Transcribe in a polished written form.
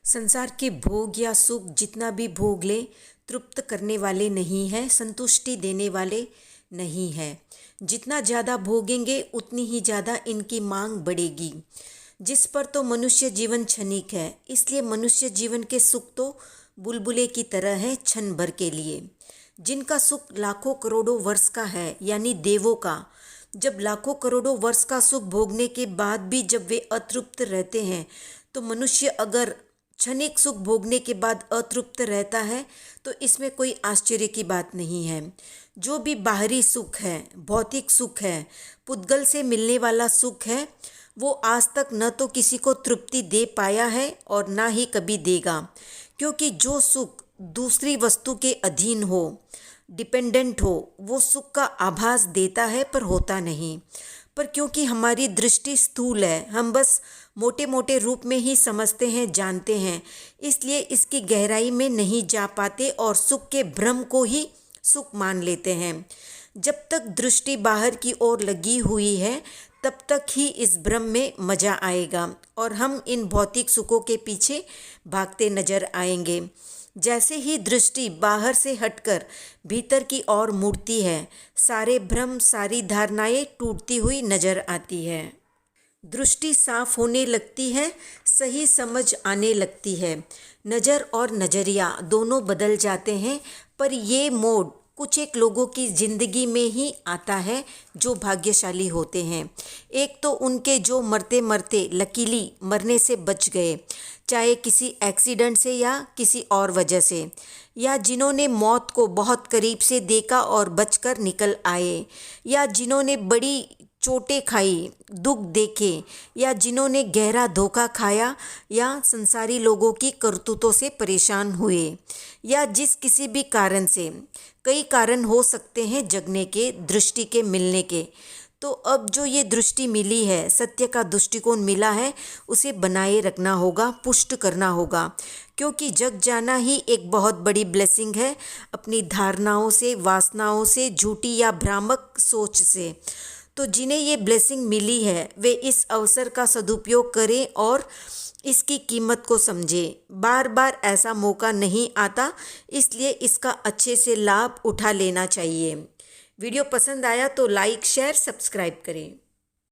संसार के भोग या सुख जितना भी भोग ले तृप्त करने वाले नहीं हैं, संतुष्टि देने वाले नहीं हैं। जितना ज़्यादा भोगेंगे उतनी ही ज़्यादा इनकी मांग बढ़ेगी। जिस पर तो मनुष्य जीवन क्षणिक है, इसलिए मनुष्य जीवन के सुख तो बुलबुले की तरह है, क्षण भर के लिए। जिनका सुख लाखों करोड़ों वर्ष का है, यानी देवों का, जब लाखों करोड़ों वर्ष का सुख भोगने के बाद भी जब वे अतृप्त रहते हैं, तो मनुष्य अगर क्षणिक सुख भोगने के बाद अतृप्त रहता है तो इसमें कोई आश्चर्य की बात नहीं है। जो भी बाहरी सुख है, भौतिक सुख है, पुद्गल से मिलने वाला सुख है, वो आज तक न तो किसी को तृप्ति दे पाया है और ना ही कभी देगा। क्योंकि जो सुख दूसरी वस्तु के अधीन हो, डिपेंडेंट हो, वो सुख का आभास देता है पर होता नहीं। पर क्योंकि हमारी दृष्टि स्थूल है, हम बस मोटे मोटे रूप में ही समझते हैं, जानते हैं, इसलिए इसकी गहराई में नहीं जा पाते और सुख के भ्रम को ही सुख मान लेते हैं। जब तक दृष्टि बाहर की ओर लगी हुई है तब तक ही इस भ्रम में मजा आएगा और हम इन भौतिक सुखों के पीछे भागते नजर आएंगे। जैसे ही दृष्टि बाहर से हटकर भीतर की ओर मुड़ती है, सारे भ्रम, सारी धारणाएं टूटती हुई नजर आती है। दृष्टि साफ होने लगती है, सही समझ आने लगती है। नज़र और नज़रिया दोनों बदल जाते हैं, पर ये मोड़ कुछ एक लोगों की ज़िंदगी में ही आता है जो भाग्यशाली होते हैं। एक तो उनके जो मरते मरते लकीली मरने से बच गए, चाहे किसी एक्सीडेंट से या किसी और वजह से, या जिन्होंने मौत को बहुत करीब से देखा और बचकर निकल आए, या जिन्होंने बड़ी चोटें खाई, दुख देखे, या जिन्होंने गहरा धोखा खाया, या संसारी लोगों की करतूतों से परेशान हुए, या जिस किसी भी कारण से, कई कारण हो सकते हैं जगने के, दृष्टि के मिलने के। तो अब जो ये दृष्टि मिली है, सत्य का दृष्टिकोण मिला है, उसे बनाए रखना होगा, पुष्ट करना होगा। क्योंकि जग जाना ही एक बहुत बड़ी ब्लेसिंग है, अपनी धारणाओं से, वासनाओं से, झूठी या भ्रामक सोच से। तो जिन्हें ये ब्लेसिंग मिली है वे इस अवसर का सदुपयोग करें और इसकी कीमत को समझें। बार बार ऐसा मौका नहीं आता, इसलिए इसका अच्छे से लाभ उठा लेना चाहिए। वीडियो पसंद आया तो लाइक, शेयर, सब्सक्राइब करें।